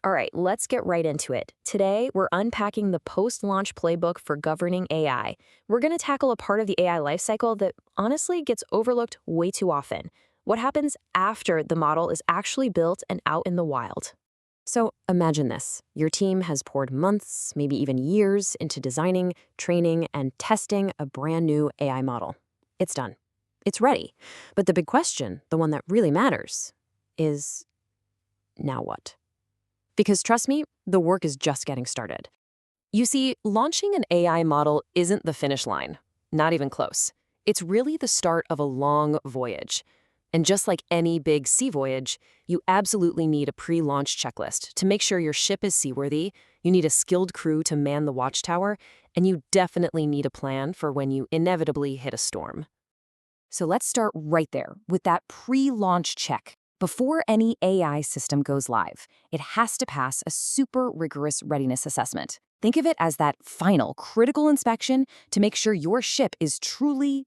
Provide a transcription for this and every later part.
All right, let's get right into it. Today, we're unpacking the post-launch playbook for governing AI. We're going to tackle a part of the AI lifecycle that honestly gets overlooked way too often. What happens after the model is actually built and out in the wild? So imagine this. Your team has poured months, maybe even years, into designing, training, and testing a brand new AI model. It's done. It's ready. But the big question, the one that really matters, is now what? Because trust me, the work is just getting started. You see, launching an AI model isn't the finish line, not even close. It's really the start of a long voyage. And just like any big sea voyage, you absolutely need a pre-launch checklist to make sure your ship is seaworthy, you need a skilled crew to man the watchtower, and you definitely need a plan for when you inevitably hit a storm. So let's start right there with that pre-launch check. Before any AI system goes live, it has to pass a super rigorous readiness assessment. Think of it as that final, critical inspection to make sure your ship is truly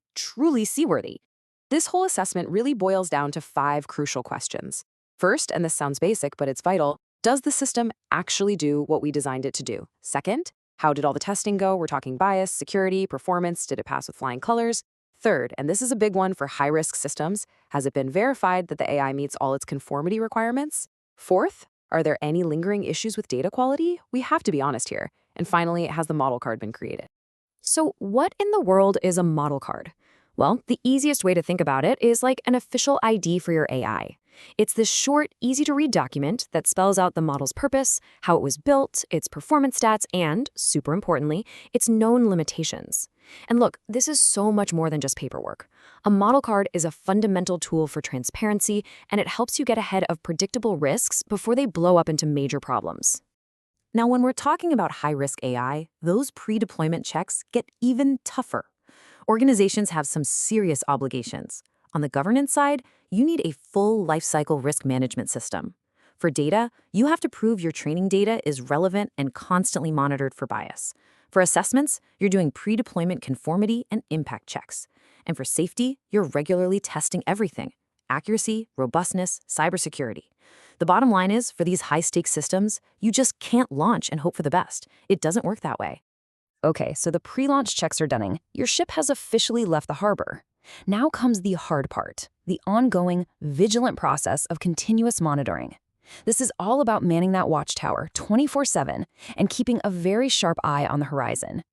seaworthy. This whole assessment really boils down to 5 crucial questions. First, and this sounds basic, but it's vital, does the system actually do what we designed it to do? Second, how did all the testing go? We're talking bias, security, performance, did it pass with flying colors? Third, and this is a big one for high-risk systems, has it been verified that the AI meets all its conformity requirements? Fourth, are there any lingering issues with data quality? We have to be honest here. And finally, has the model card been created? So what in the world is a model card? Well, the easiest way to think about it is like an official ID for your AI. It's this short, easy-to-read document that spells out the model's purpose, how it was built, its performance stats, and, super importantly, its known limitations. And look, this is so much more than just paperwork. A model card is a fundamental tool for transparency, and it helps you get ahead of predictable risks before they blow up into major problems. Now, when we're talking about high-risk AI, those pre-deployment checks get even tougher. Organizations have some serious obligations. On the governance side, you need a full lifecycle risk management system. For data, you have to prove your training data is relevant and constantly monitored for bias. For assessments, you're doing pre-deployment conformity and impact checks. And for safety, you're regularly testing everything: accuracy, robustness, cybersecurity. The bottom line is, for these high-stakes systems, you just can't launch and hope for the best. It doesn't work that way. Okay, so the pre-launch checks are done. Your ship has officially left the harbor. Now comes the hard part, the ongoing, vigilant process of continuous monitoring. This is all about manning that watchtower 24/7 and keeping a very sharp eye on the horizon.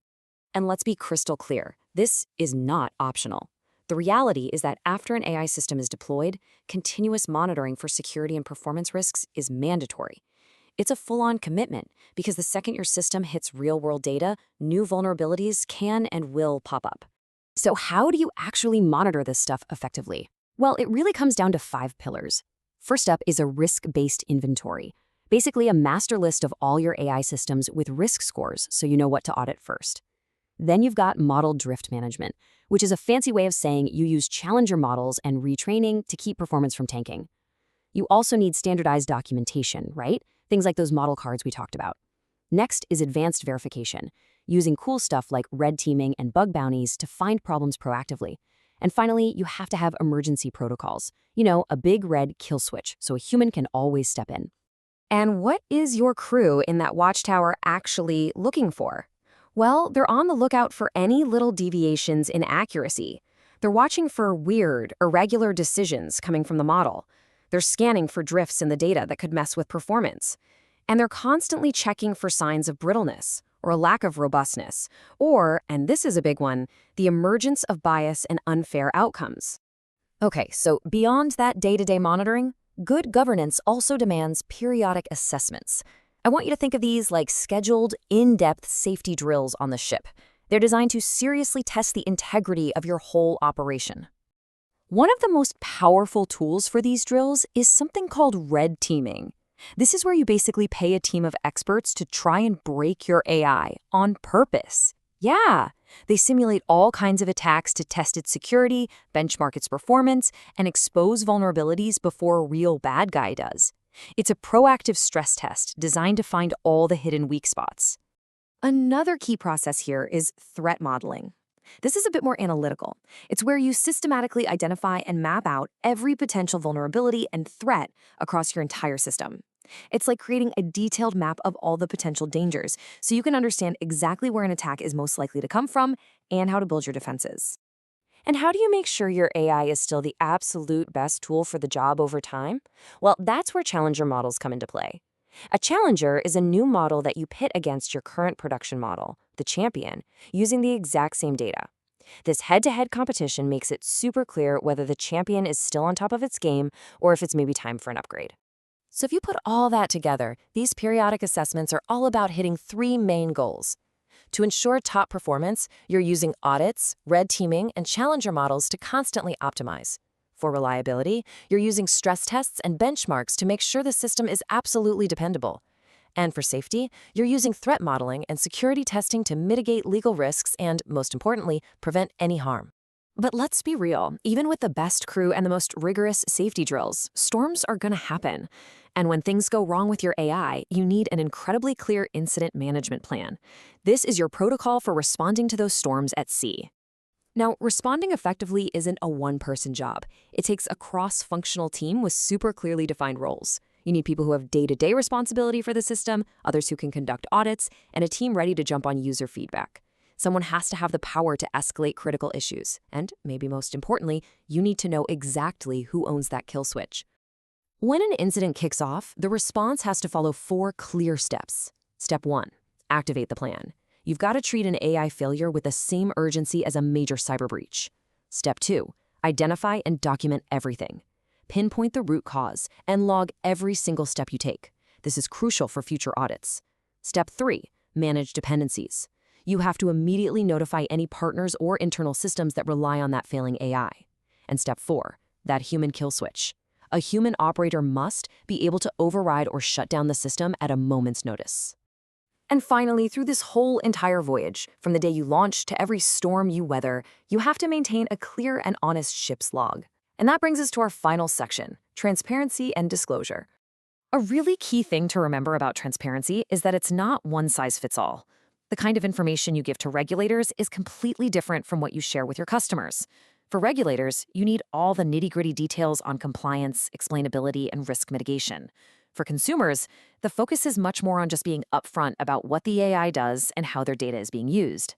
And let's be crystal clear, this is not optional. The reality is that after an AI system is deployed, continuous monitoring for security and performance risks is mandatory. It's a full-on commitment because the second your system hits real-world data, new vulnerabilities can and will pop up. So how do you actually monitor this stuff effectively? Well, it really comes down to 5 pillars. First up is a risk-based inventory, basically a master list of all your AI systems with risk scores so you know what to audit first. Then you've got model drift management, which is a fancy way of saying you use challenger models and retraining to keep performance from tanking. You also need standardized documentation, right? Things like those model cards we talked about. Next is advanced verification, using cool stuff like red teaming and bug bounties to find problems proactively. And finally, you have to have emergency protocols. You know, a big red kill switch so a human can always step in. And what is your crew in that watchtower actually looking for? Well, they're on the lookout for any little deviations in accuracy. They're watching for weird, irregular decisions coming from the model. They're scanning for drifts in the data that could mess with performance. And they're constantly checking for signs of brittleness or a lack of robustness, or, and this is a big one, the emergence of bias and unfair outcomes. Okay, so beyond that day-to-day monitoring, good governance also demands periodic assessments. I want you to think of these like scheduled, in-depth safety drills on the ship. They're designed to seriously test the integrity of your whole operation. One of the most powerful tools for these drills is something called red teaming. This is where you basically pay a team of experts to try and break your AI on purpose. Yeah, they simulate all kinds of attacks to test its security, benchmark its performance, and expose vulnerabilities before a real bad guy does. It's a proactive stress test designed to find all the hidden weak spots. Another key process here is threat modeling. This is a bit more analytical. It's where you systematically identify and map out every potential vulnerability and threat across your entire system. It's like creating a detailed map of all the potential dangers, so you can understand exactly where an attack is most likely to come from and how to build your defenses. And how do you make sure your AI is still the absolute best tool for the job over time? Well, that's where challenger models come into play. A challenger is a new model that you pit against your current production model, the champion, using the exact same data. This head-to-head competition makes it super clear whether the champion is still on top of its game or if it's maybe time for an upgrade. So if you put all that together, these periodic assessments are all about hitting three main goals. To ensure top performance, you're using audits, red teaming, and challenger models to constantly optimize. For reliability, you're using stress tests and benchmarks to make sure the system is absolutely dependable. And for safety, you're using threat modeling and security testing to mitigate legal risks and, most importantly, prevent any harm. But let's be real, even with the best crew and the most rigorous safety drills, storms are going to happen. And when things go wrong with your AI, you need an incredibly clear incident management plan. This is your protocol for responding to those storms at sea. Now, responding effectively isn't a one-person job. It takes a cross-functional team with super clearly defined roles. You need people who have day-to-day responsibility for the system, others who can conduct audits, and a team ready to jump on user feedback. Someone has to have the power to escalate critical issues. And, maybe most importantly, you need to know exactly who owns that kill switch. When an incident kicks off, the response has to follow 4 clear steps. Step 1, activate the plan. You've got to treat an AI failure with the same urgency as a major cyber breach. Step 2, identify and document everything. Pinpoint the root cause and log every single step you take. This is crucial for future audits. Step 3, manage dependencies. You have to immediately notify any partners or internal systems that rely on that failing AI. And step 4, that human kill switch. A human operator must be able to override or shut down the system at a moment's notice. And finally, through this whole entire voyage, from the day you launch to every storm you weather, you have to maintain a clear and honest ship's log. And that brings us to our final section, transparency and disclosure. A really key thing to remember about transparency is that it's not one size fits all. The kind of information you give to regulators is completely different from what you share with your customers. For regulators, you need all the nitty-gritty details on compliance, explainability, and risk mitigation. For consumers, the focus is much more on just being upfront about what the AI does and how their data is being used.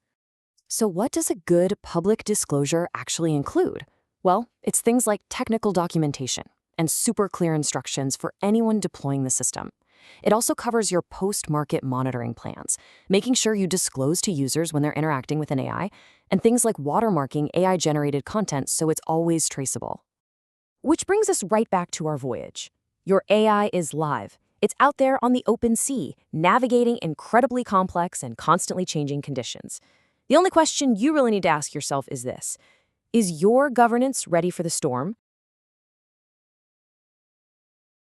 So what does a good public disclosure actually include? Well, it's things like technical documentation and super clear instructions for anyone deploying the system. It also covers your post-market monitoring plans, making sure you disclose to users when they're interacting with an AI, and things like watermarking AI-generated content so it's always traceable. Which brings us right back to our voyage. Your AI is live. It's out there on the open sea, navigating incredibly complex and constantly changing conditions. The only question you really need to ask yourself is this: is your governance ready for the storm?